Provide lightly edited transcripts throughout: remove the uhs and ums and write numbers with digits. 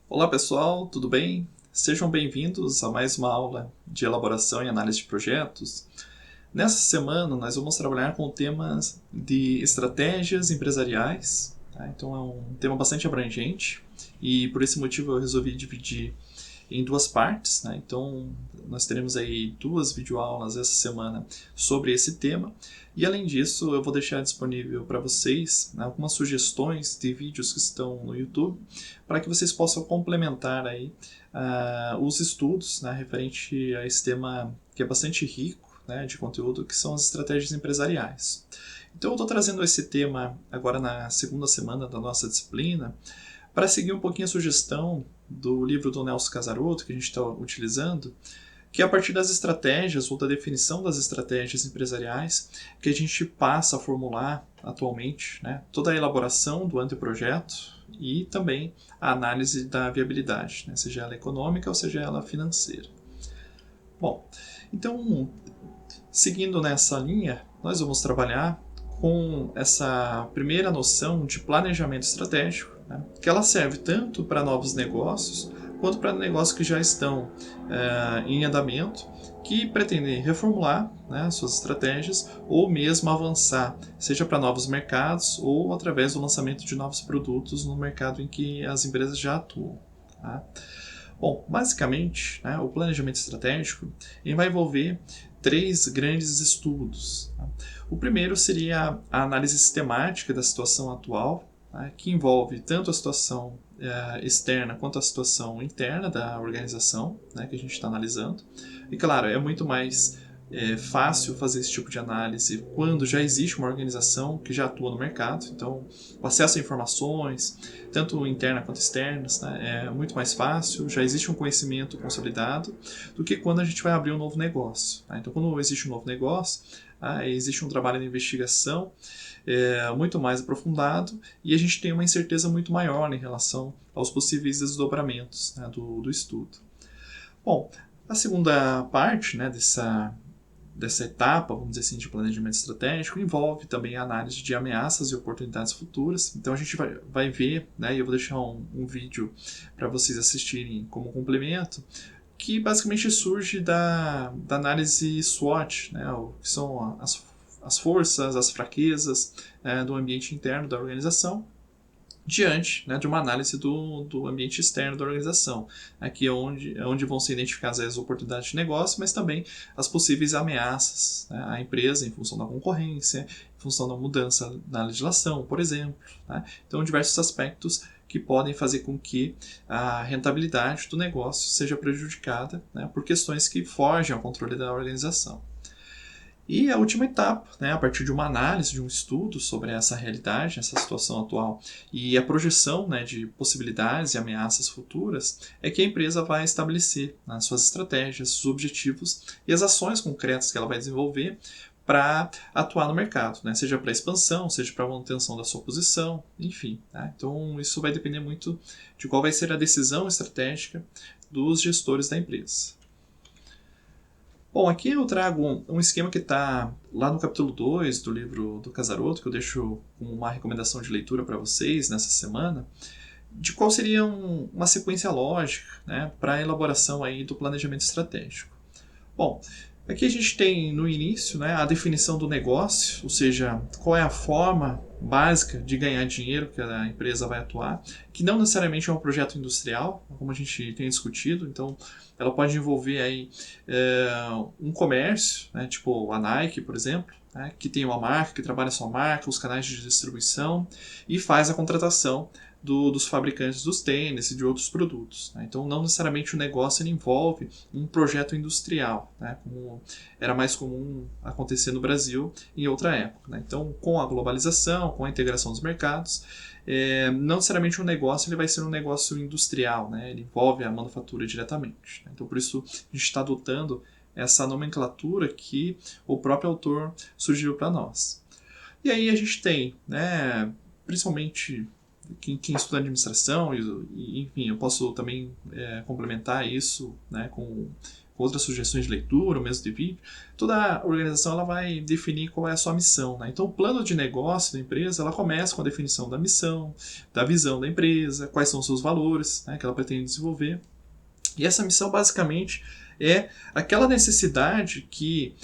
Olá pessoal, tudo bem? Sejam bem-vindos a mais uma aula de elaboração e análise de projetos. Nessa semana nós vamos trabalhar com temas de estratégias empresariais, tá? Então é um tema bastante abrangente e por esse motivo eu resolvi dividir em duas partes, né? Então nós teremos aí duas videoaulas essa semana sobre esse tema. E além disso, eu vou deixar disponível para vocês, né, algumas sugestões de vídeos que estão no YouTube para que vocês possam complementar aí os estudos, né, referente a esse tema que é bastante rico, né, de conteúdo, que são as estratégias empresariais. Então eu estou trazendo esse tema agora na segunda semana da nossa disciplina para seguir um pouquinho a sugestão do livro do Nelson Casarotto, que a gente está utilizando, que é a partir das estratégias ou da definição das estratégias empresariais que a gente passa a formular atualmente, né, toda a elaboração do anteprojeto e também a análise da viabilidade, né, seja ela econômica ou seja ela financeira. Bom, então, seguindo nessa linha, nós vamos trabalhar com essa primeira noção de planejamento estratégico, né, que ela serve tanto para novos negócios quanto para negócios que já estão em andamento, que pretendem reformular, né, suas estratégias ou mesmo avançar, seja para novos mercados ou através do lançamento de novos produtos no mercado em que as empresas já atuam. Tá? Bom, basicamente, né, o planejamento estratégico ele vai envolver três grandes estudos. Tá? O primeiro seria a análise sistemática da situação atual, tá? Que envolve tanto a situação externa quanto a situação interna da organização, né, que a gente está analisando. E claro, é muito mais fácil fazer esse tipo de análise quando já existe uma organização que já atua no mercado. Então, o acesso a informações, tanto internas quanto externas, né, é muito mais fácil, já existe um conhecimento consolidado, do que quando a gente vai abrir um novo negócio. Tá? Então, quando existe um novo negócio, existe um trabalho de investigação muito mais aprofundado e a gente tem uma incerteza muito maior em relação aos possíveis desdobramentos, né, do estudo. Bom, a segunda parte, né, dessa etapa, vamos dizer assim, de planejamento estratégico, envolve também a análise de ameaças e oportunidades futuras. Então a gente vai ver, né, e eu vou deixar um vídeo para vocês assistirem como complemento, que basicamente surge da análise SWOT, né, que são as forças, as fraquezas do ambiente interno da organização, diante, né, de uma análise do ambiente externo da organização. Aqui é onde vão ser identificadas as oportunidades de negócio, mas também as possíveis ameaças, né, à empresa em função da concorrência, em função da mudança na legislação, por exemplo. Né? Então, diversos aspectos que podem fazer com que a rentabilidade do negócio seja prejudicada, né, por questões que fogem ao controle da organização. E a última etapa, né, a partir de uma análise, de um estudo sobre essa realidade, essa situação atual e a projeção, né, de possibilidades e ameaças futuras, é que a empresa vai estabelecer, né, suas estratégias, seus objetivos e as ações concretas que ela vai desenvolver para atuar no mercado, né, seja para expansão, seja para manutenção da sua posição, enfim. Tá? Então isso vai depender muito de qual vai ser a decisão estratégica dos gestores da empresa. Bom, aqui eu trago um esquema que está lá no capítulo 2 do livro do Casarotto, que eu deixo como uma recomendação de leitura para vocês nessa semana, de qual seria uma sequência lógica, né, para a elaboração aí do planejamento estratégico. Bom, aqui a gente tem no início, né, a definição do negócio, ou seja, qual é a forma básica de ganhar dinheiro que a empresa vai atuar, que não necessariamente é um projeto industrial, como a gente tem discutido, então ela pode envolver aí um comércio, né, tipo a Nike, por exemplo, né, que tem uma marca, que trabalha a sua marca, os canais de distribuição e faz a contratação dos fabricantes dos tênis e de outros produtos. Né? Então, não necessariamente o negócio envolve um projeto industrial, né? Como era mais comum acontecer no Brasil em outra época. Né? Então, com a globalização, com a integração dos mercados, não necessariamente um negócio ele vai ser um negócio industrial, né? Ele envolve a manufatura diretamente. Né? Então, por isso, a gente está adotando essa nomenclatura que o próprio autor sugeriu para nós. E aí a gente tem, né, principalmente quem estuda administração, e enfim, eu posso também complementar isso, né, com com outras sugestões de leitura, ou mesmo de vídeo, toda a organização ela vai definir qual é a sua missão, né? Então, o plano de negócio da empresa, ela começa com a definição da missão, da visão da empresa, quais são os seus valores, né, que ela pretende desenvolver. E essa missão, basicamente, é aquela necessidade que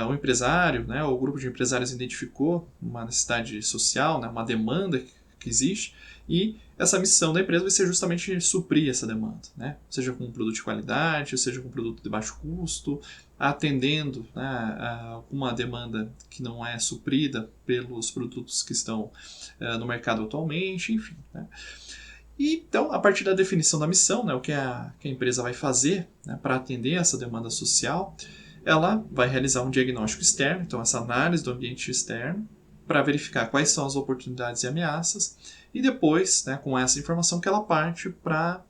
o empresário, né, ou o grupo de empresários identificou, uma necessidade social, né, uma demanda que existe, e essa missão da empresa vai ser justamente suprir essa demanda, né? Seja com um produto de qualidade, seja com um produto de baixo custo, atendendo, né, a uma demanda que não é suprida pelos produtos que estão no mercado atualmente, enfim, né? E, então, a partir da definição da missão, né, o que a empresa vai fazer, né, para atender essa demanda social, ela vai realizar um diagnóstico externo, então essa análise do ambiente externo, para verificar quais são as oportunidades e ameaças, e depois, né, com essa informação, que ela parte para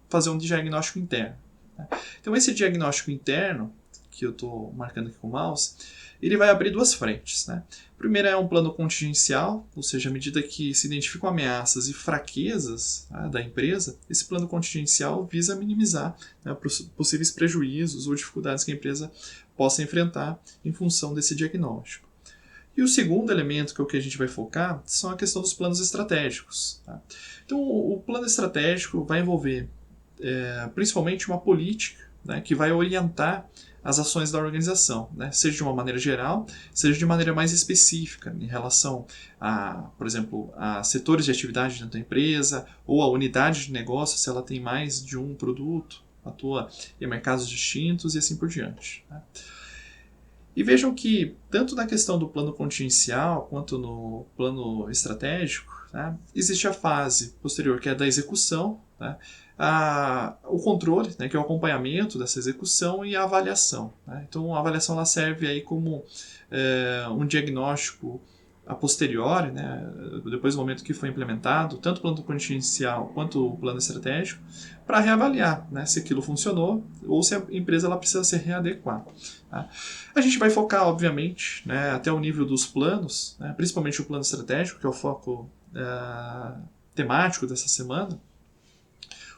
fazer um diagnóstico interno, né? Então, esse diagnóstico interno, que eu estou marcando aqui com o mouse, ele vai abrir duas frentes, né? Primeiro é um plano contingencial, ou seja, à medida que se identificam ameaças e fraquezas, né, da empresa, esse plano contingencial visa minimizar, né, possíveis prejuízos ou dificuldades que a empresa possa enfrentar em função desse diagnóstico. E o segundo elemento, que é o que a gente vai focar, são a questão dos planos estratégicos, tá? Então, o plano estratégico vai envolver principalmente uma política, né, que vai orientar as ações da organização, né, seja de uma maneira geral, seja de maneira mais específica, em relação a, por exemplo, a setores de atividade dentro da empresa, ou a unidade de negócio, se ela tem mais de um produto, atua em mercados distintos e assim por diante, né? E vejam que, tanto na questão do plano contingencial, quanto no plano estratégico, né, existe a fase posterior, que é da execução, né, o controle, né, que é o acompanhamento dessa execução, e a avaliação, né? Então, a avaliação ela serve aí como um diagnóstico a posteriori, né, depois do momento que foi implementado, tanto o plano contingencial quanto o plano estratégico, para reavaliar, né, se aquilo funcionou ou se a empresa ela precisa se readequar, tá? A gente vai focar, obviamente, né, até o nível dos planos, né, principalmente o plano estratégico, que é o foco temático dessa semana,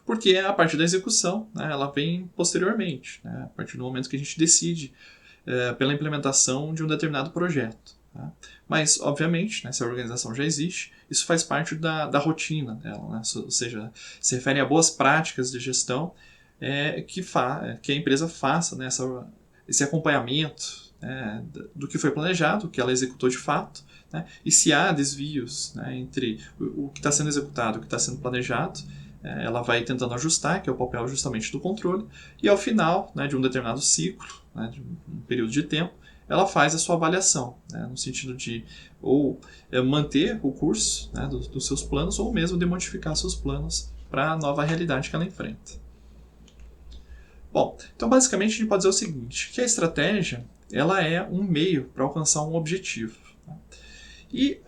porque a parte da execução, né, ela vem posteriormente, né, a partir do momento que a gente decide pela implementação de um determinado projeto, tá? Mas, obviamente, né, se a organização já existe, isso faz parte da rotina dela, né? Ou seja, se refere a boas práticas de gestão que a empresa faça, né, esse acompanhamento, né, do que foi planejado, o que ela executou de fato, né, e se há desvios, né, entre o que está sendo executado e o que está sendo planejado, ela vai tentando ajustar, que é o papel justamente do controle, e ao final, né, de um determinado ciclo, né, de um período de tempo, ela faz a sua avaliação, né, no sentido de ou manter o curso, né, dos seus planos, ou mesmo de modificar seus planos para a nova realidade que ela enfrenta. Bom, então basicamente a gente pode dizer o seguinte, que a estratégia ela é um meio para alcançar um objetivo, né? E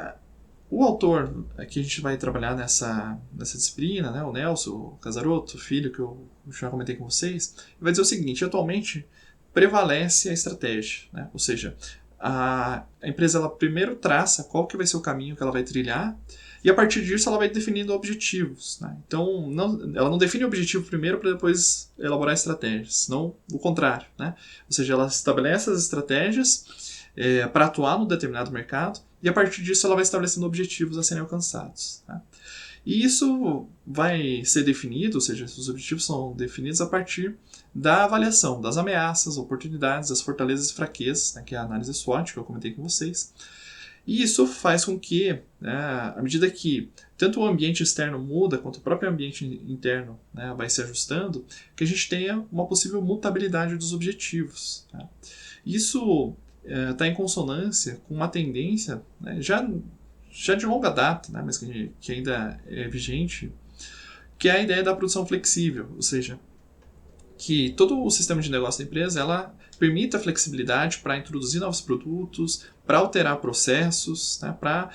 o autor que a gente vai trabalhar nessa disciplina, né, o Nelson Casarotto, filho, que eu já comentei com vocês, vai dizer o seguinte: atualmente prevalece a estratégia, né? Ou seja, a empresa ela primeiro traça qual que vai ser o caminho que ela vai trilhar, e a partir disso ela vai definindo objetivos, né? Então, ela não define o objetivo primeiro para depois elaborar estratégias, senão o contrário, né? Ou seja, ela estabelece as estratégias para atuar no determinado mercado, e a partir disso ela vai estabelecendo objetivos a serem alcançados, né? E isso vai ser definido, ou seja, os objetivos são definidos a partir da avaliação das ameaças, oportunidades, das fortalezas e fraquezas, né, que é a análise SWOT, que eu comentei com vocês. E isso faz com que, à medida que tanto o ambiente externo muda, quanto o próprio ambiente interno, né, vai se ajustando, que a gente tenha uma possível mutabilidade dos objetivos, né? Isso está em consonância com uma tendência, né, já de longa data, né, mas que ainda é vigente, que é a ideia da produção flexível, ou seja, que todo o sistema de negócio da empresa ela permita flexibilidade para introduzir novos produtos, para alterar processos, né, para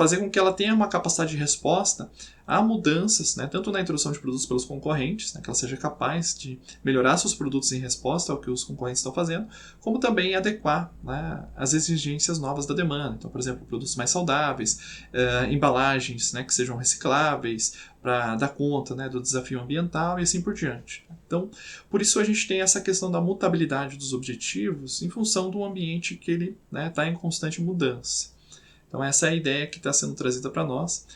fazer com que ela tenha uma capacidade de resposta a mudanças, né, tanto na introdução de produtos pelos concorrentes, né, que ela seja capaz de melhorar seus produtos em resposta ao que os concorrentes estão fazendo, como também adequar, né, as exigências novas da demanda. Então, por exemplo, produtos mais saudáveis, embalagens, né, que sejam recicláveis, para dar conta, né, do desafio ambiental e assim por diante. Então, por isso a gente tem essa questão da mutabilidade dos objetivos em função do ambiente que ele está, né, em constante mudança. Então essa é a ideia que está sendo trazida para nós,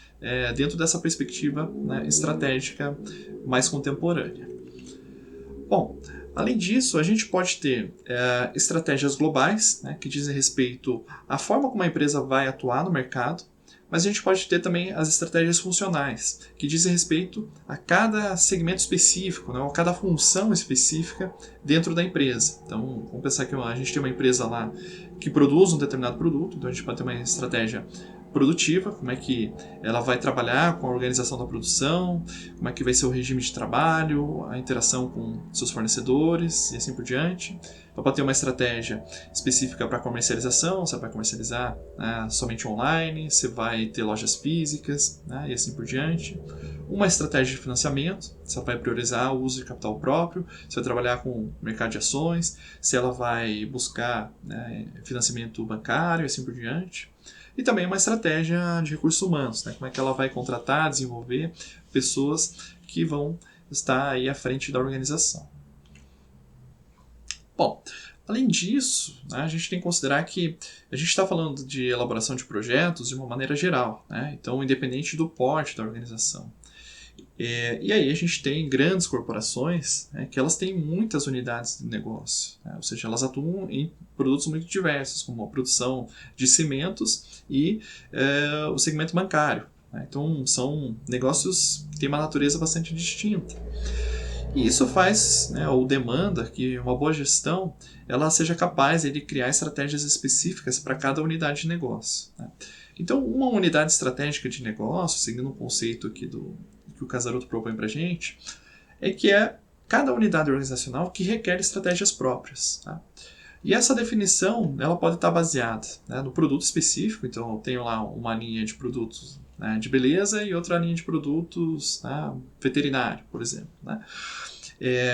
dentro dessa perspectiva, né, estratégica mais contemporânea. Bom, além disso, a gente pode ter estratégias globais, né, que dizem respeito à forma como a empresa vai atuar no mercado, mas a gente pode ter também as estratégias funcionais, que dizem respeito a cada segmento específico, né, ou a cada função específica dentro da empresa. Então, vamos pensar que a gente tem uma empresa lá que produz um determinado produto, então a gente pode ter uma estratégia produtiva, como é que ela vai trabalhar com a organização da produção, como é que vai ser o regime de trabalho, a interação com seus fornecedores e assim por diante. Ela pode ter uma estratégia específica para comercialização, você vai comercializar, né, somente online, você vai ter lojas físicas, né, e assim por diante. Uma estratégia de financiamento, você vai priorizar o uso de capital próprio, você vai trabalhar com o mercado de ações, se ela vai buscar, né, financiamento bancário e assim por diante. E também uma estratégia de recursos humanos, né, como é que ela vai contratar, desenvolver pessoas que vão estar aí à frente da organização. Bom, além disso, né, a gente tem que considerar que a gente está falando de elaboração de projetos de uma maneira geral, né, então independente do porte da organização. E aí a gente tem grandes corporações, né, que elas têm muitas unidades de negócio, né, ou seja, elas atuam em produtos muito diversos, como a produção de cimentos e o segmento bancário. Né, então são negócios que têm uma natureza bastante distinta. E isso faz, né, ou demanda que uma boa gestão ela seja capaz de criar estratégias específicas para cada unidade de negócio. Né. Então, uma unidade estratégica de negócio, seguindo o conceito aqui que o Casaroto propõe para a gente, é que é cada unidade organizacional que requer estratégias próprias. Tá? E essa definição ela pode estar baseada, né, no produto específico, então eu tenho lá uma linha de produtos, né, de beleza e outra linha de produtos, né, veterinário, por exemplo. Né?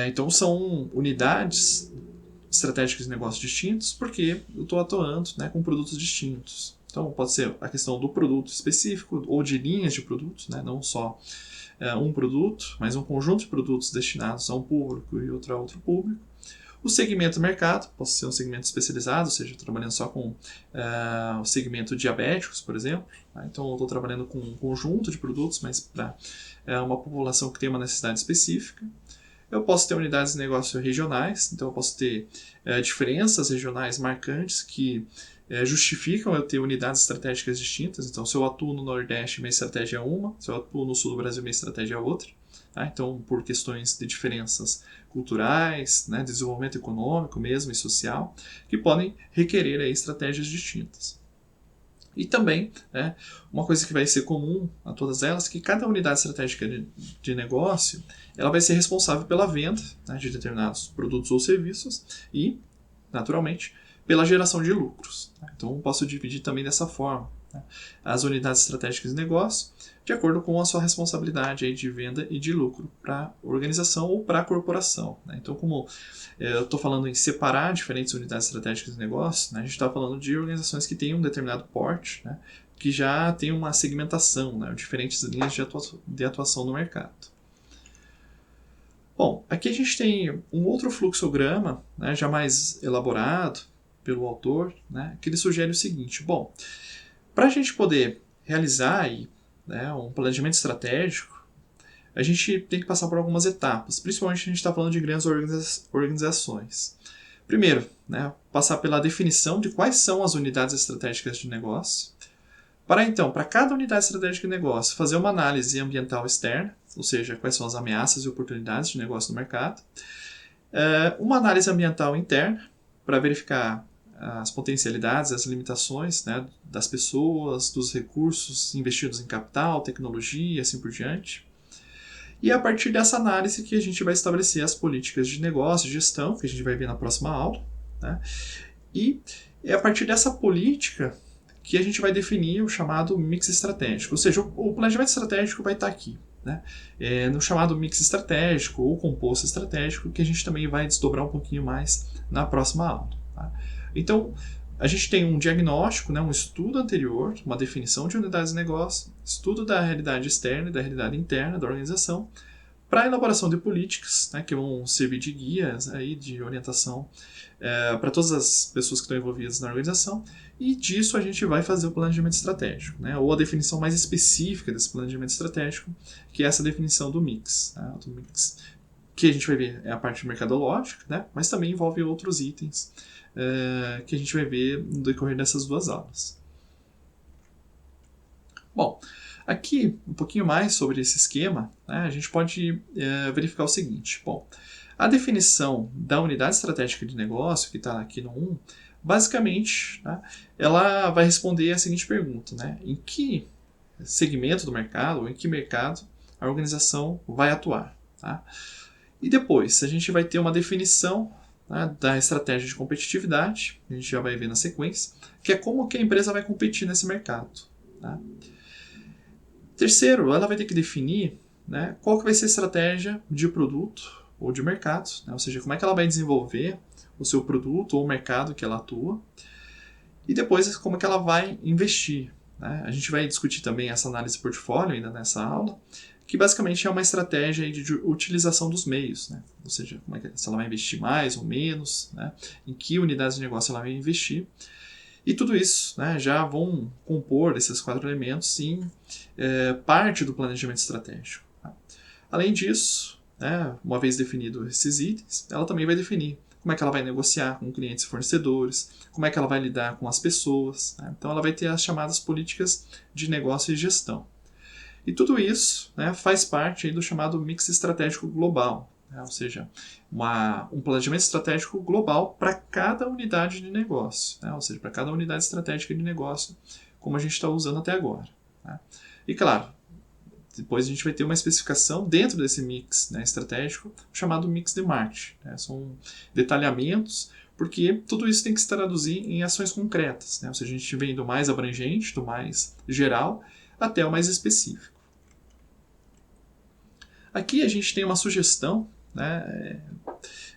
Então são unidades estratégicas de negócios distintos porque eu estou atuando, né, com produtos distintos. Então pode ser a questão do produto específico ou de linhas de produtos, né, não só um produto, mas um conjunto de produtos destinados a um público e outro a outro público. O segmento mercado, pode ser um segmento especializado, ou seja, trabalhando só com o segmento diabéticos, por exemplo. Tá? Então eu estou trabalhando com um conjunto de produtos, mas para uma população que tem uma necessidade específica. Eu posso ter unidades de negócio regionais, então eu posso ter diferenças regionais marcantes que justificam eu ter unidades estratégicas distintas. Então, se eu atuo no Nordeste, minha estratégia é uma, se eu atuo no Sul do Brasil, minha estratégia é outra. Tá? Então, por questões de diferenças culturais, né, desenvolvimento econômico mesmo e social, que podem requerer aí estratégias distintas. E também, né, uma coisa que vai ser comum a todas elas, que cada unidade estratégica de negócio ela vai ser responsável pela venda, né, de determinados produtos ou serviços e, naturalmente, pela geração de lucros. Então, eu posso dividir também dessa forma, né, as unidades estratégicas de negócio de acordo com a sua responsabilidade aí de venda e de lucro para a organização ou para a corporação. Né. Então, como eu estou falando em separar diferentes unidades estratégicas de negócio, né, a gente está falando de organizações que têm um determinado porte, né, que já tem uma segmentação, né, diferentes linhas de atuação no mercado. Bom, aqui a gente tem um outro fluxograma, né, já mais elaborado pelo autor, né, que ele sugere o seguinte: bom, para a gente poder realizar aí, né, um planejamento estratégico, a gente tem que passar por algumas etapas, principalmente a gente está falando de grandes organizações. Primeiro, né, passar pela definição de quais são as unidades estratégicas de negócio, para então, para cada unidade estratégica de negócio, fazer uma análise ambiental externa, ou seja, quais são as ameaças e oportunidades de negócio no mercado, uma análise ambiental interna, para verificar as potencialidades, as limitações, né, das pessoas, dos recursos investidos em capital, tecnologia e assim por diante. E é a partir dessa análise que a gente vai estabelecer as políticas de negócio, gestão, que a gente vai ver na próxima aula. Né? E é a partir dessa política que a gente vai definir o chamado mix estratégico. Ou seja, o planejamento estratégico vai estar aqui, né? No chamado mix estratégico ou composto estratégico, que a gente também vai desdobrar um pouquinho mais na próxima aula. Tá? Então, a gente tem um diagnóstico, né, um estudo anterior, uma definição de unidades de negócio, estudo da realidade externa e da realidade interna da organização, para a elaboração de políticas, né, que vão servir de guias, aí, de orientação para todas as pessoas que estão envolvidas na organização, e disso a gente vai fazer o planejamento estratégico, né, ou a definição mais específica desse planejamento estratégico, que é essa definição do mix. Né, do mix, que a gente vai ver é a parte mercadológica, né, mas também envolve outros itens que a gente vai ver no decorrer dessas duas aulas. Bom, aqui um pouquinho mais sobre esse esquema, né, a gente pode verificar o seguinte. Bom, a definição da unidade estratégica de negócio, que está aqui no 1, basicamente, né, ela vai responder a seguinte pergunta, né, em que segmento do mercado ou em que mercado a organização vai atuar. Tá? E depois, a gente vai ter uma definição, né, da estratégia de competitividade, a gente já vai ver na sequência, que é como que a empresa vai competir nesse mercado. Tá? Terceiro, ela vai ter que definir, né, qual que vai ser a estratégia de produto ou de mercado, né, ou seja, como é que ela vai desenvolver o seu produto ou o mercado que ela atua, e depois como é que ela vai investir. Né? A gente vai discutir também essa análise de portfólio ainda nessa aula, que basicamente é uma estratégia de utilização dos meios, né? Ou seja, se ela vai investir mais ou menos, né? Em que unidades de negócio ela vai investir. E tudo isso, né, já vão compor esses 4 elementos em parte do planejamento estratégico. Tá? Além disso, né, uma vez definidos esses itens, ela também vai definir como é que ela vai negociar com clientes e fornecedores, como é que ela vai lidar com as pessoas. Né? Então ela vai ter as chamadas políticas de negócio e gestão. E tudo isso, né, faz parte aí do chamado mix estratégico global, né, ou seja, um planejamento estratégico global para cada unidade de negócio, né, ou seja, para cada unidade estratégica de negócio, como a gente está usando até agora. Né. E claro, depois a gente vai ter uma especificação dentro desse mix, né, estratégico, chamado mix de marketing. Né, são detalhamentos, porque tudo isso tem que se traduzir em ações concretas, né, ou seja, a gente vem do mais abrangente, do mais geral, até o mais específico. Aqui a gente tem uma sugestão, né,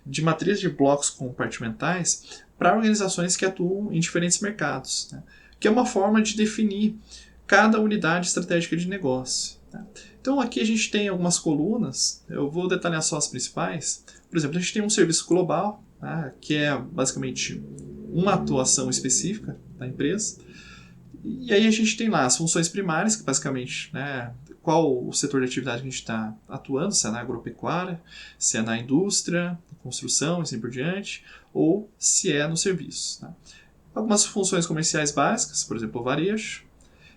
de matriz de blocos compartimentais para organizações que atuam em diferentes mercados, né, que é uma forma de definir cada unidade estratégica de negócio. Né. Então aqui a gente tem algumas colunas, eu vou detalhar só as principais. Por exemplo, a gente tem um serviço global, né, que é basicamente uma atuação específica da empresa. E aí a gente tem lá as funções primárias, que basicamente, né, qual o setor de atividade que a gente está atuando, se é na agropecuária, se é na indústria, construção e assim por diante, ou se é no serviço. Né. Algumas funções comerciais básicas, por exemplo, o varejo,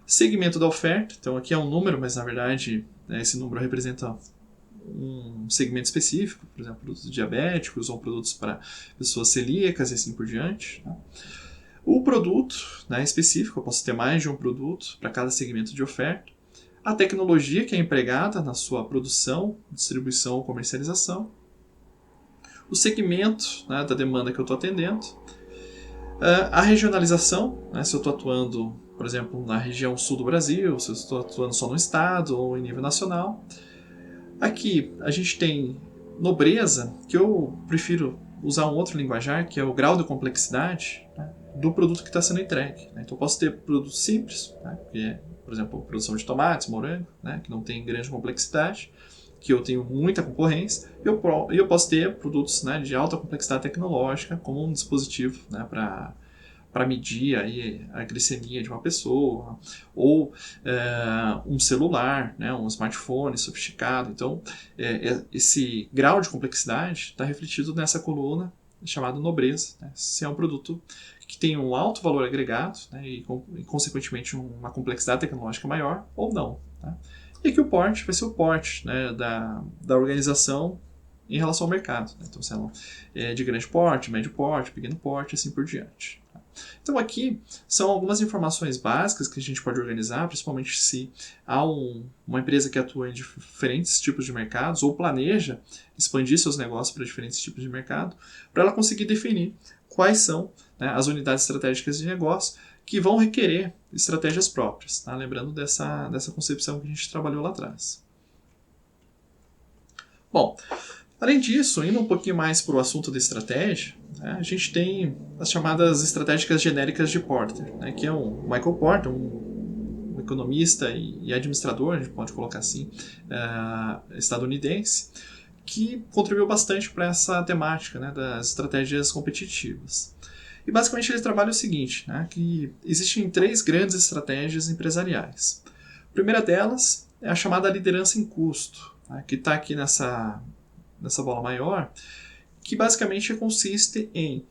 segmento da oferta, então aqui é um número, mas na verdade, né, esse número representa um segmento específico, por exemplo, produtos diabéticos ou produtos para pessoas celíacas e assim por diante. Né. O produto, né, específico, eu posso ter mais de um produto para cada segmento de oferta. A tecnologia que é empregada na sua produção, distribuição ou comercialização. O segmento, né, da demanda que eu estou atendendo. A regionalização, né, se eu estou atuando, por exemplo, na região sul do Brasil, se eu estou atuando só no estado ou em nível nacional. Aqui a gente tem nobreza, que eu prefiro usar um outro linguajar, que é o grau de complexidade, né, do produto que está sendo entregue. Né? Então eu posso ter produtos simples, né, que é, por exemplo, produção de tomates, morango, né, que não tem grande complexidade, que eu tenho muita concorrência, e eu posso ter produtos, né, de alta complexidade tecnológica, como um dispositivo, né, para medir aí a glicemia de uma pessoa, ou um celular, né, um smartphone sofisticado. Então, esse grau de complexidade está refletido nessa coluna chamada nobreza. Né, se é um produto que tem um alto valor agregado, né, e consequentemente uma complexidade tecnológica maior, ou não. Tá? E aqui o porte vai ser o porte, né, da organização em relação ao mercado. Né? Então, se ela é de grande porte, médio porte, pequeno porte, assim por diante. Tá? Então, aqui são algumas informações básicas que a gente pode organizar, principalmente se há uma empresa que atua em diferentes tipos de mercados ou planeja expandir seus negócios para diferentes tipos de mercado, para ela conseguir definir quais são, né, as unidades estratégicas de negócio que vão requerer estratégias próprias, tá? Lembrando dessa concepção que a gente trabalhou lá atrás. Bom, além disso, indo um pouquinho mais para o assunto da estratégia, né, a gente tem as chamadas estratégicas genéricas de Porter, né, que é o Michael Porter, um economista e administrador, a gente pode colocar assim, estadunidense, que contribuiu bastante para essa temática, né, das estratégias competitivas. E basicamente ele trabalha o seguinte, né, que existem 3 grandes estratégias empresariais. A primeira delas é a chamada liderança em custo, né, que está aqui nessa bola maior, que basicamente consiste em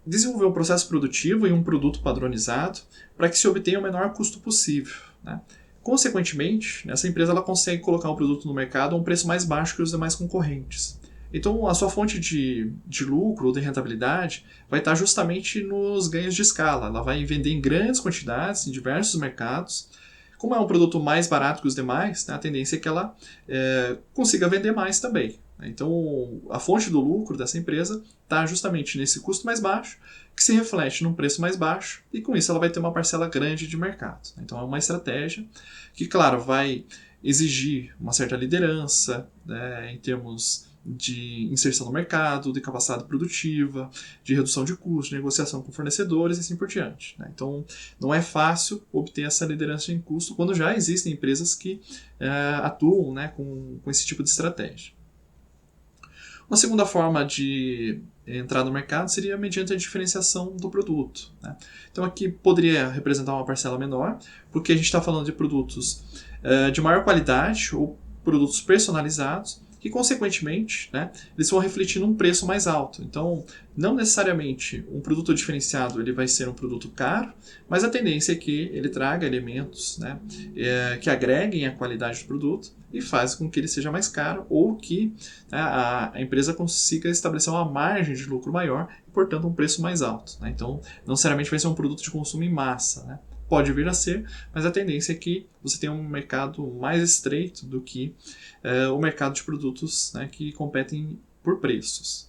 desenvolver um processo produtivo e um produto padronizado para que se obtenha o menor custo possível, né? Consequentemente, essa empresa ela consegue colocar um produto no mercado a um preço mais baixo que os demais concorrentes. Então, a sua fonte de lucro ou de rentabilidade vai estar justamente nos ganhos de escala. Ela vai vender em grandes quantidades, em diversos mercados. Como é um produto mais barato que os demais, né, a tendência é que ela consiga vender mais também. Então, a fonte do lucro dessa empresa está justamente nesse custo mais baixo, que se reflete num preço mais baixo, e com isso ela vai ter uma parcela grande de mercado. Então, é uma estratégia que, claro, vai exigir uma certa liderança, né, em termos de inserção no mercado, de capacidade produtiva, de redução de custos, de negociação com fornecedores e assim por diante, né? Então, não é fácil obter essa liderança em custo quando já existem empresas que atuam, né, com esse tipo de estratégia. Uma segunda forma de entrar no mercado seria mediante a diferenciação do produto, né? Então aqui poderia representar uma parcela menor, porque a gente está falando de produtos de maior qualidade ou produtos personalizados, que consequentemente, né, eles vão refletir num preço mais alto. Então, não necessariamente um produto diferenciado ele vai ser um produto caro, mas a tendência é que ele traga elementos, né, que agreguem a qualidade do produto e faz com que ele seja mais caro ou que a empresa consiga estabelecer uma margem de lucro maior e, portanto, um preço mais alto, né? Então, não necessariamente vai ser um produto de consumo em massa, né? Pode vir a ser, mas a tendência é que você tenha um mercado mais estreito do que o mercado de produtos, né, que competem por preços.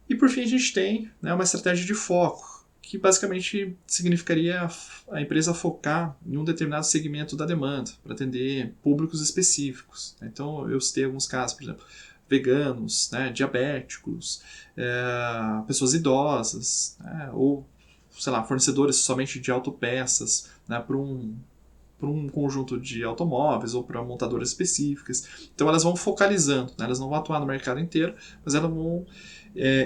E por fim a gente tem, né, uma estratégia de foco, que basicamente significaria a empresa focar em um determinado segmento da demanda, para atender públicos específicos. Então eu citei alguns casos, por exemplo, veganos, né, diabéticos, pessoas idosas, né, ou sei lá, fornecedores somente de autopeças, né, para um conjunto de automóveis ou para montadoras específicas. Então elas vão focalizando, né, elas não vão atuar no mercado inteiro, mas elas vão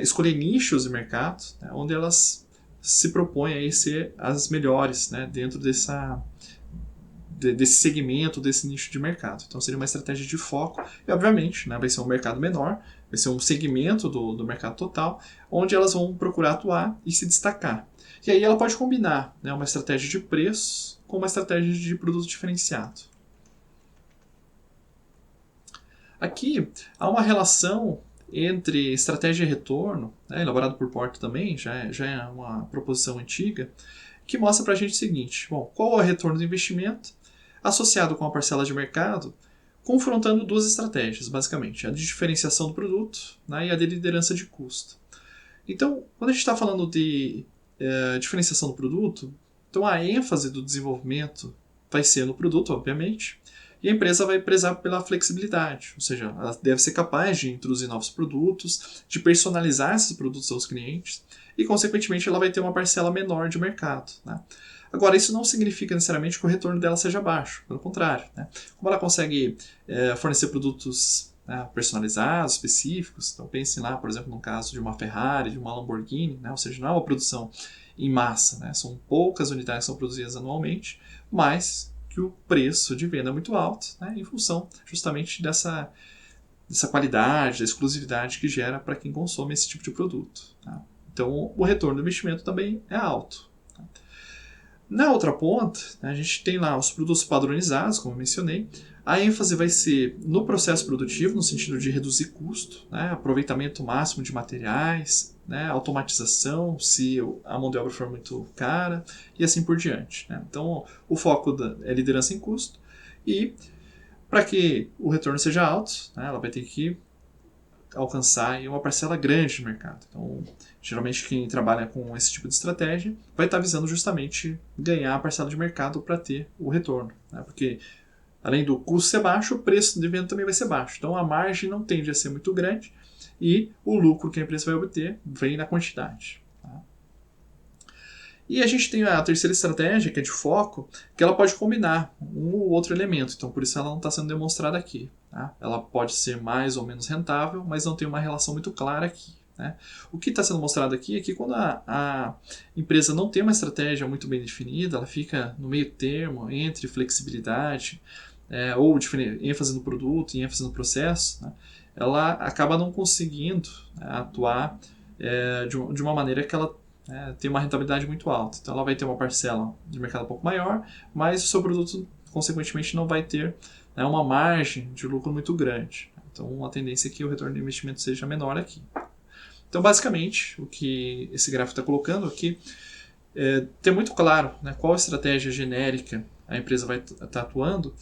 escolher nichos de mercado, né, onde elas se propõem a ser as melhores, né, dentro desse segmento, desse nicho de mercado. Então seria uma estratégia de foco e, obviamente, né, vai ser um mercado menor, vai ser um segmento do mercado total, onde elas vão procurar atuar e se destacar. E aí ela pode combinar, né, uma estratégia de preço com uma estratégia de produto diferenciado. Aqui há uma relação entre estratégia e retorno, né, elaborado por Porter também, já é uma proposição antiga, que mostra para a gente o seguinte: bom, qual é o retorno do investimento associado com a parcela de mercado, confrontando 2 estratégias, basicamente, a de diferenciação do produto, né, e a de liderança de custo. Então, quando a gente está falando de diferenciação do produto, então a ênfase do desenvolvimento vai ser no produto, obviamente, e a empresa vai prezar pela flexibilidade, ou seja, ela deve ser capaz de introduzir novos produtos, de personalizar esses produtos aos clientes e, consequentemente, ela vai ter uma parcela menor de mercado, né? Agora, isso não significa necessariamente que o retorno dela seja baixo, pelo contrário, né? Como ela consegue fornecer produtos personalizados, específicos, então pense lá, por exemplo, no caso de uma Ferrari, de uma Lamborghini, né? Ou seja, não é uma produção em massa, né? São poucas unidades que são produzidas anualmente, mas que o preço de venda é muito alto, né? Em função justamente dessa qualidade, da exclusividade que gera para quem consome esse tipo de produto, tá? Então, o retorno do investimento também é alto. Na outra ponta, a gente tem lá os produtos padronizados, como eu mencionei. A ênfase vai ser no processo produtivo, no sentido de reduzir custo, né, aproveitamento máximo de materiais, né, automatização, se a mão de obra for muito cara, e assim por diante, né? Então, o foco é liderança em custo, e para que o retorno seja alto, né, ela vai ter que alcançar aí uma parcela grande de mercado. Então, geralmente quem trabalha com esse tipo de estratégia vai estar visando justamente ganhar a parcela de mercado para ter o retorno, né? Porque além do custo ser baixo, o preço de venda também vai ser baixo. Então a margem não tende a ser muito grande e o lucro que a empresa vai obter vem na quantidade. Tá? E a gente tem a terceira estratégia, que é de foco, que ela pode combinar um ou outro elemento. Então por isso ela não está sendo demonstrada aqui. Tá? Ela pode ser mais ou menos rentável, mas não tem uma relação muito clara aqui. Né? O que está sendo mostrado aqui é que quando a empresa não tem uma estratégia muito bem definida, ela fica no meio termo entre flexibilidade, ou ênfase no produto e ênfase no processo, né? Ela acaba não conseguindo, né, atuar de uma maneira que ela tem uma rentabilidade muito alta. Então ela vai ter uma parcela de mercado um pouco maior, mas o seu produto, consequentemente, não vai ter, né, uma margem de lucro muito grande. Então a tendência é que o retorno de investimento seja menor aqui. Então, basicamente, o que esse gráfico está colocando aqui é ter muito claro, né, qual estratégia genérica a empresa vai estar atuando,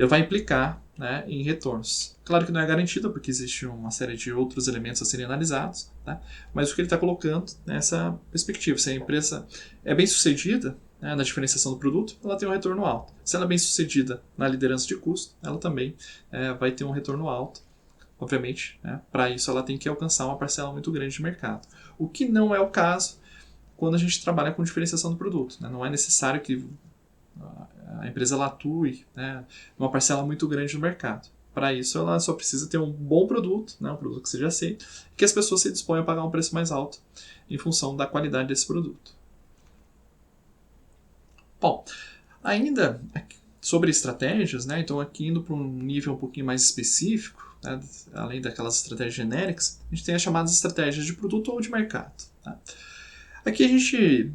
vai implicar, né, em retornos. Claro que não é garantida, porque existe uma série de outros elementos a serem analisados, né, mas o que ele está colocando nessa perspectiva, se a empresa é bem sucedida, né, na diferenciação do produto, ela tem um retorno alto. Se ela é bem sucedida na liderança de custo, ela também vai ter um retorno alto. Obviamente, né, para isso ela tem que alcançar uma parcela muito grande de mercado. O que não é o caso quando a gente trabalha com diferenciação do produto. Né? Não é necessário que a empresa ela atue, né, numa parcela muito grande no mercado. Para isso, ela só precisa ter um bom produto, né, um produto que seja aceito, e que as pessoas se disponham a pagar um preço mais alto em função da qualidade desse produto. Bom, ainda sobre estratégias, né, então aqui indo para um nível um pouquinho mais específico, né, além daquelas estratégias genéricas, a gente tem as chamadas estratégias de produto ou de mercado. Tá? Aqui a gente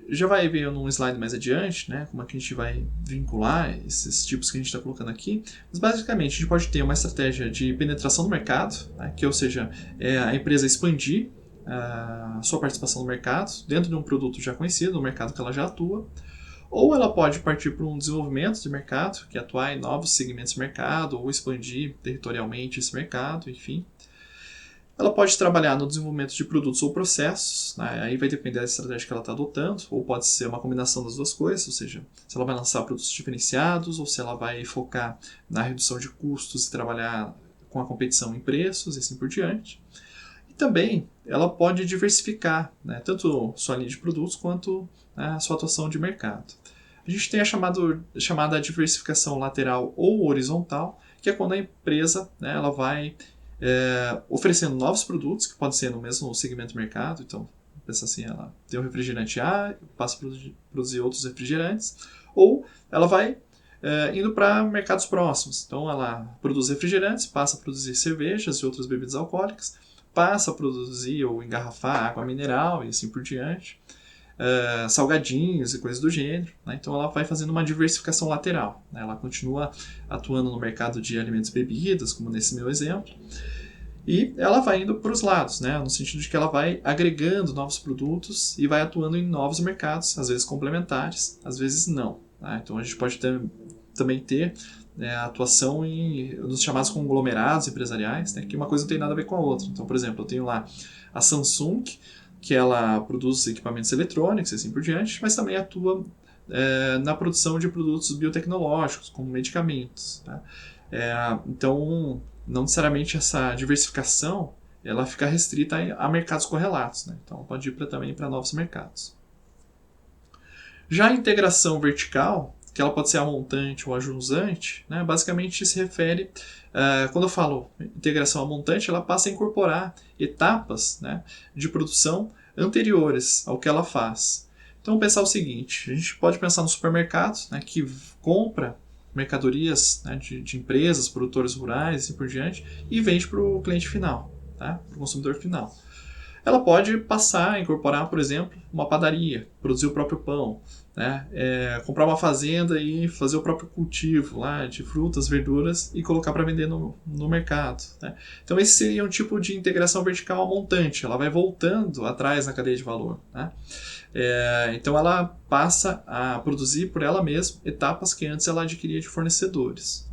já vai ver num slide mais adiante, né, como é que a gente vai vincular esses tipos que a gente está colocando aqui. Mas basicamente a gente pode ter uma estratégia de penetração no mercado, né, que ou seja, a empresa expandir a sua participação no mercado dentro de um produto já conhecido, no mercado que ela já atua. Ou ela pode partir para um desenvolvimento de mercado, que é atuar em novos segmentos de mercado, ou expandir territorialmente esse mercado, enfim. Ela pode trabalhar no desenvolvimento de produtos ou processos, né? Aí vai depender da estratégia que ela está adotando, ou pode ser uma combinação das duas coisas, ou seja, se ela vai lançar produtos diferenciados, ou se ela vai focar na redução de custos e trabalhar com a competição em preços e assim por diante. E também ela pode diversificar, né, tanto sua linha de produtos quanto, né, a sua atuação de mercado. A gente tem a chamada diversificação lateral ou horizontal, que é quando a empresa, né, ela vai oferecendo novos produtos, que podem ser no mesmo segmento de mercado. Então, pensa assim, ela tem um refrigerante A, passa a produzir outros refrigerantes, ou ela vai indo para mercados próximos. Então, ela produz refrigerantes, passa a produzir cervejas e outras bebidas alcoólicas, passa a produzir ou engarrafar água mineral e assim por diante, salgadinhos e coisas do gênero. Né? Então ela vai fazendo uma diversificação lateral. Né? Ela continua atuando no mercado de alimentos e bebidas, como nesse meu exemplo, e ela vai indo para os lados, né? No sentido de que ela vai agregando novos produtos e vai atuando em novos mercados, às vezes complementares, às vezes não. Né? Então a gente pode também ter atuação nos chamados conglomerados empresariais, né? Que uma coisa não tem nada a ver com a outra. Então, por exemplo, eu tenho lá a Samsung, que ela produz equipamentos eletrônicos e assim por diante, mas também atua na produção de produtos biotecnológicos, como medicamentos. Tá? Então, não necessariamente essa diversificação ela fica restrita a mercados correlatos. Né? Então, pode ir também para novos mercados. Já a integração vertical, que ela pode ser a montante ou a jusante, né? Basicamente se refere, quando eu falo integração a montante, ela passa a incorporar etapas, né, de produção anteriores ao que ela faz. Então, vamos pensar o seguinte, a gente pode pensar no supermercado, né, que compra mercadorias, né, de empresas, produtores rurais e assim por diante, e vende para o cliente final, tá? Para o consumidor final. Ela pode passar a incorporar, por exemplo, uma padaria, produzir o próprio pão, né? Comprar uma fazenda e fazer o próprio cultivo lá de frutas, verduras e colocar para vender no mercado. Né? Então esse seria um tipo de integração vertical a montante, ela vai voltando atrás na cadeia de valor. Né? Então ela passa a produzir por ela mesma etapas que antes ela adquiria de fornecedores.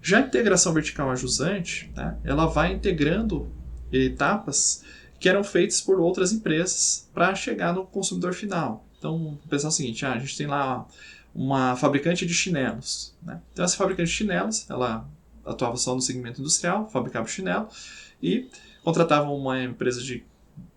Já a integração vertical a jusante, né? Ela vai integrando etapas que eram feitas por outras empresas para chegar no consumidor final. Então, vamos pensar o seguinte, a gente tem lá uma fabricante de chinelos, né? Então, essa fabricante de chinelos, ela atuava só no segmento industrial, fabricava chinelo e contratava uma empresa de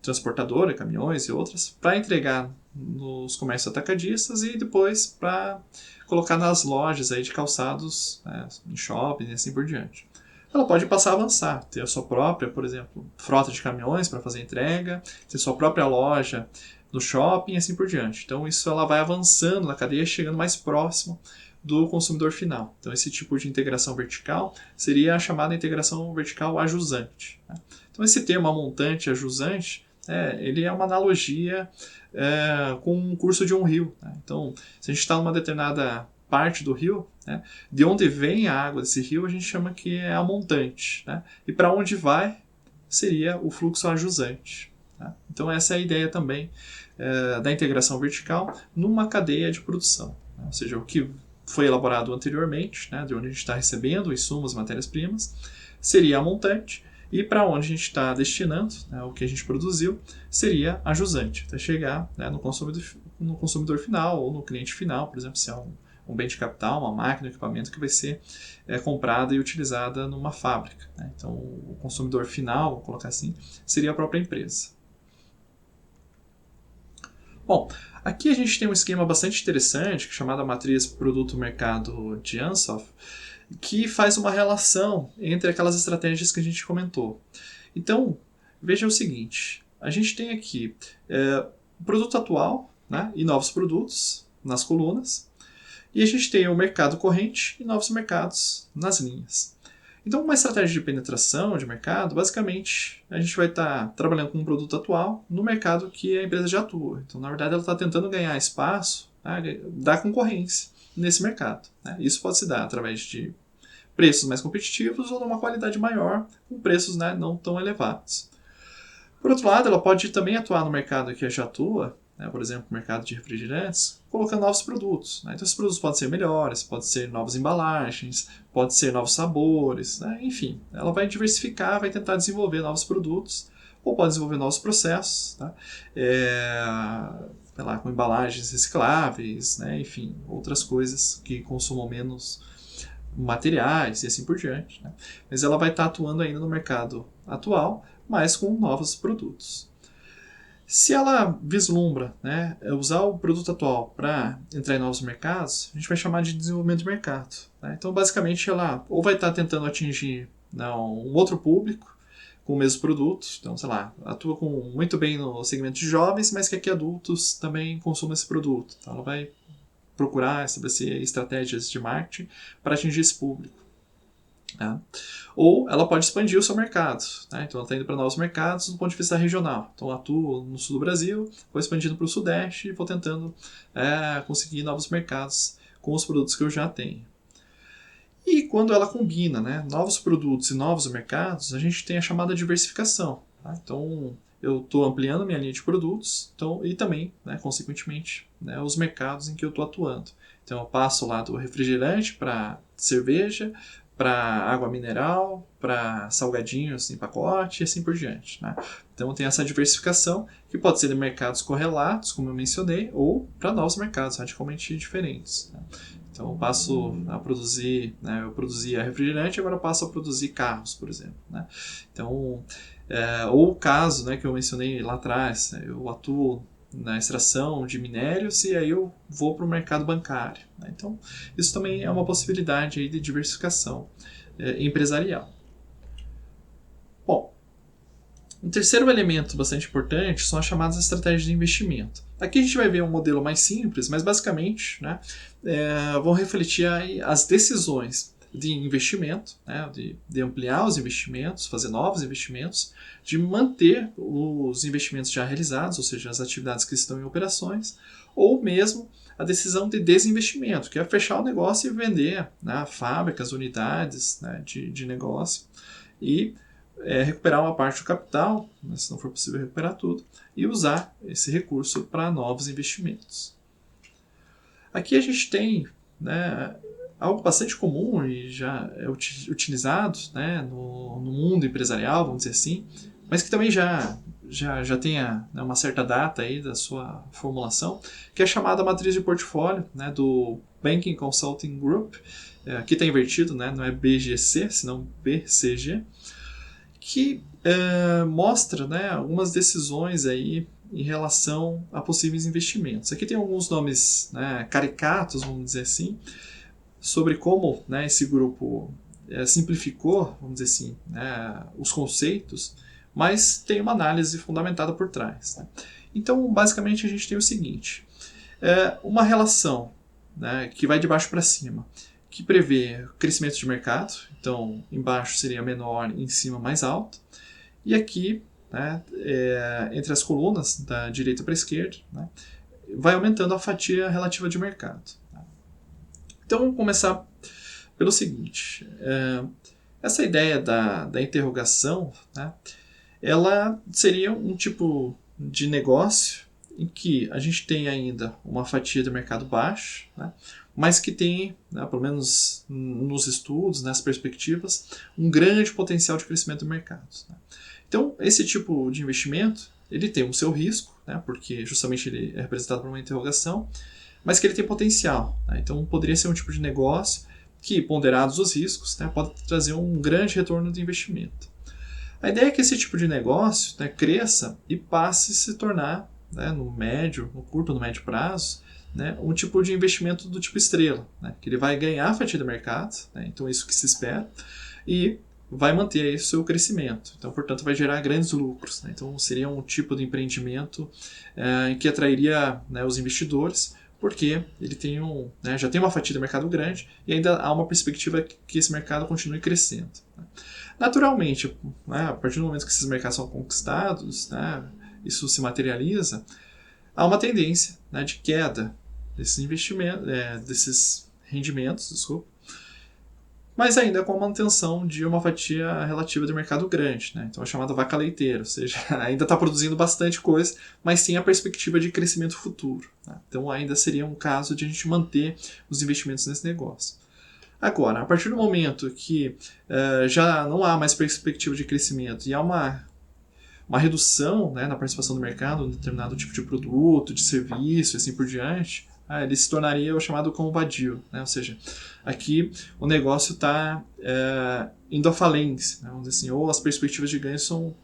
transportadora, caminhões e outras, para entregar nos comércios atacadistas e depois para colocar nas lojas aí de calçados, né, em shopping e assim por diante. Ela pode passar a avançar, ter a sua própria, por exemplo, frota de caminhões para fazer entrega, ter sua própria loja no shopping e assim por diante. Então isso ela vai avançando na cadeia, chegando mais próximo do consumidor final. Então esse tipo de integração vertical seria a chamada integração vertical ajusante. Né? Então esse termo amontante, ajusante, ele é uma analogia com um curso de um rio. Né? Então se a gente está numa determinada parte do rio, né, de onde vem a água desse rio a gente chama que é a montante. Né? E para onde vai seria o fluxo ajusante. Tá? Então essa é a ideia também da integração vertical numa cadeia de produção. Né? Ou seja, o que foi elaborado anteriormente, né, de onde a gente está recebendo insumos, matérias-primas, seria a montante, e para onde a gente está destinando, né, o que a gente produziu, seria a jusante, até chegar, né, no consumidor final ou no cliente final, por exemplo, se é um bem de capital, uma máquina, um equipamento que vai ser comprada e utilizada numa fábrica. Né? Então, o consumidor final, vou colocar assim, seria a própria empresa. Bom, aqui a gente tem um esquema bastante interessante, chamado a matriz produto-mercado de Ansoff, que faz uma relação entre aquelas estratégias que a gente comentou. Então, veja o seguinte, a gente tem aqui o produto atual, né, e novos produtos nas colunas, e a gente tem o mercado corrente e novos mercados nas linhas. Então, uma estratégia de penetração de mercado, basicamente, a gente vai estar trabalhando com um produto atual no mercado que a empresa já atua. Então, na verdade, ela está tentando ganhar espaço, né, da concorrência nesse mercado. Né? Isso pode se dar através de preços mais competitivos ou de uma qualidade maior, com preços, né, não tão elevados. Por outro lado, ela pode também atuar no mercado que já atua, né, por exemplo, no mercado de refrigerantes, colocando novos produtos. Né? Então, esses produtos podem ser melhores, podem ser novas embalagens, podem ser novos sabores, né? Enfim, ela vai diversificar, vai tentar desenvolver novos produtos, ou pode desenvolver novos processos, tá? Sei lá, com embalagens recicláveis, né? Enfim, outras coisas que consumam menos materiais e assim por diante. Né? Mas ela vai estar atuando ainda no mercado atual, mas com novos produtos. Se ela vislumbra, né, usar o produto atual para entrar em novos mercados, a gente vai chamar de desenvolvimento de mercado. Né? Então, basicamente, ela ou vai estar tentando atingir, né, um outro público com o mesmo produto. Então, sei lá, atua muito bem no segmento de jovens, mas quer que adultos também consumam esse produto. Então, ela vai procurar estabelecer estratégias de marketing para atingir esse público. Né? Ou ela pode expandir o seu mercado. Né? Então ela está indo para novos mercados do ponto de vista regional. Então atuo no sul do Brasil, vou expandindo para o sudeste e vou tentando conseguir novos mercados com os produtos que eu já tenho. E quando ela combina, né, novos produtos e novos mercados, a gente tem a chamada diversificação. Tá? Então eu estou ampliando minha linha de produtos e também, né, consequentemente, né, os mercados em que eu estou atuando. Então eu passo lá do refrigerante para cerveja, para água mineral, para salgadinhos em pacote e assim por diante. Né? Então tem essa diversificação que pode ser de mercados correlatos, como eu mencionei, ou para novos mercados radicalmente diferentes. Né? Então eu passo a produzir, né, eu produzia refrigerante, agora eu passo a produzir carros, por exemplo. Né? Então, ou o caso, né, que eu mencionei lá atrás, eu atuo na extração de minérios e aí eu vou para o mercado bancário. Né? Então, isso também é uma possibilidade aí de diversificação empresarial. Bom, um terceiro elemento bastante importante são as chamadas estratégias de investimento. Aqui a gente vai ver um modelo mais simples, mas basicamente, né, vão refletir aí as decisões de investimento, né, de ampliar os investimentos, fazer novos investimentos, de manter os investimentos já realizados, ou seja, as atividades que estão em operações, ou mesmo a decisão de desinvestimento, que é fechar o negócio e vender, né, fábricas, unidades, né, de negócio, e recuperar uma parte do capital, né, se não for possível recuperar tudo, e usar esse recurso para novos investimentos. Aqui a gente tem, né, algo bastante comum e já é utilizado, né, no mundo empresarial, vamos dizer assim, mas que também já tenha, né, uma certa data aí da sua formulação, que é a chamada matriz de portfólio, né, do Banking Consulting Group, aqui está invertido, né, não é BGC, senão BCG, que mostra, né, algumas decisões aí em relação a possíveis investimentos. Aqui tem alguns nomes, né, caricatos, vamos dizer assim, sobre como, né, esse grupo simplificou, vamos dizer assim, né, os conceitos, mas tem uma análise fundamentada por trás. Né? Então, basicamente, a gente tem o seguinte: uma relação, né, que vai de baixo para cima, que prevê crescimento de mercado, então embaixo seria menor, em cima mais alto, e aqui, né, entre as colunas, da direita para a esquerda, né, vai aumentando a fatia relativa de mercado. Então vamos começar pelo seguinte: essa ideia da interrogação, né, ela seria um tipo de negócio em que a gente tem ainda uma fatia de mercado baixa, né, mas que tem, né, pelo menos nos estudos, nas perspectivas, um grande potencial de crescimento do mercado. Né. Então, esse tipo de investimento, ele tem o seu risco, né, porque justamente ele é representado por uma interrogação, mas que ele tem potencial. Né. Então, poderia ser um tipo de negócio que, ponderados os riscos, né, pode trazer um grande retorno de investimento. A ideia é que esse tipo de negócio, né, cresça e passe a se tornar, né, no curto, no médio prazo, né, um tipo de investimento do tipo estrela, né, que ele vai ganhar a fatia do mercado, né, então isso que se espera, e vai manter aí o seu crescimento. Então, portanto, vai gerar grandes lucros. Né, então, seria um tipo de empreendimento que atrairia, né, os investidores, porque ele tem né, já tem uma fatia do mercado grande e ainda há uma perspectiva que esse mercado continue crescendo. Né. Naturalmente, né, a partir do momento que esses mercados são conquistados, né, isso se materializa, há uma tendência, né, de queda desses investimentos, desses rendimentos, desculpa, mas ainda com a manutenção de uma fatia relativa do mercado grande, né? Então é chamada vaca leiteira, ou seja, ainda está produzindo bastante coisa, mas tem a perspectiva de crescimento futuro. Né? Então ainda seria um caso de a gente manter os investimentos nesse negócio. Agora, a partir do momento que já não há mais perspectiva de crescimento e há uma redução, né, na participação do mercado, em determinado tipo de produto, de serviço e assim por diante, ele se tornaria o chamado cão vadio, né? Ou seja, aqui o negócio está indo à falência, né? Vamos dizer assim, ou as perspectivas de ganho são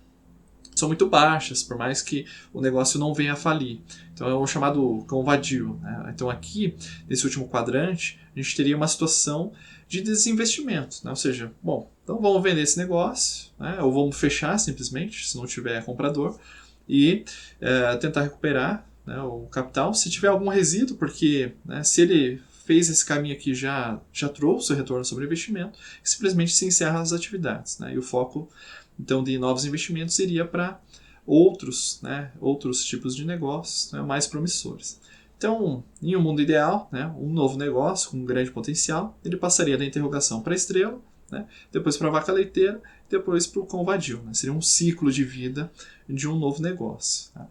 muito baixas, por mais que o negócio não venha a falir. Então é o chamado cão vadio. Né? Então aqui, nesse último quadrante, a gente teria uma situação de desinvestimento. Né? Ou seja, bom, então vamos vender esse negócio, né? Ou vamos fechar simplesmente, se não tiver comprador, e tentar recuperar, né, o capital. Se tiver algum resíduo, porque, né, se ele fez esse caminho aqui já trouxe o retorno sobre o investimento, simplesmente se encerra as atividades. Né? E o foco então de novos investimentos iria para outros tipos de negócios, né, mais promissores. Então, em um mundo ideal, né, um novo negócio com um grande potencial, ele passaria da interrogação para a estrela, né, depois para a vaca leiteira, depois para o cão vadio. Né, seria um ciclo de vida de um novo negócio. Tá?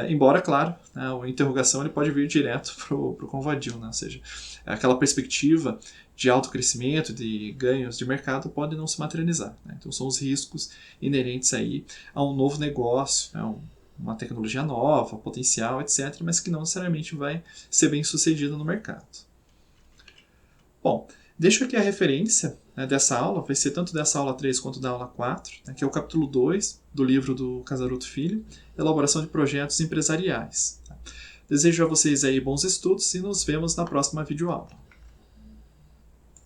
Embora, claro, né, a interrogação ele pode vir direto para o cão vadio, né, ou seja, aquela perspectiva de alto crescimento, de ganhos de mercado pode não se materializar. Né? Então são os riscos inerentes aí a um novo negócio, né? Uma tecnologia nova, potencial, etc., mas que não necessariamente vai ser bem sucedida no mercado. Bom, deixo aqui a referência, né, dessa aula, vai ser tanto dessa aula 3 quanto da aula 4, né, que é o capítulo 2 do livro do Casaroto Filho, Elaboração de Projetos Empresariais. Desejo a vocês aí bons estudos e nos vemos na próxima videoaula.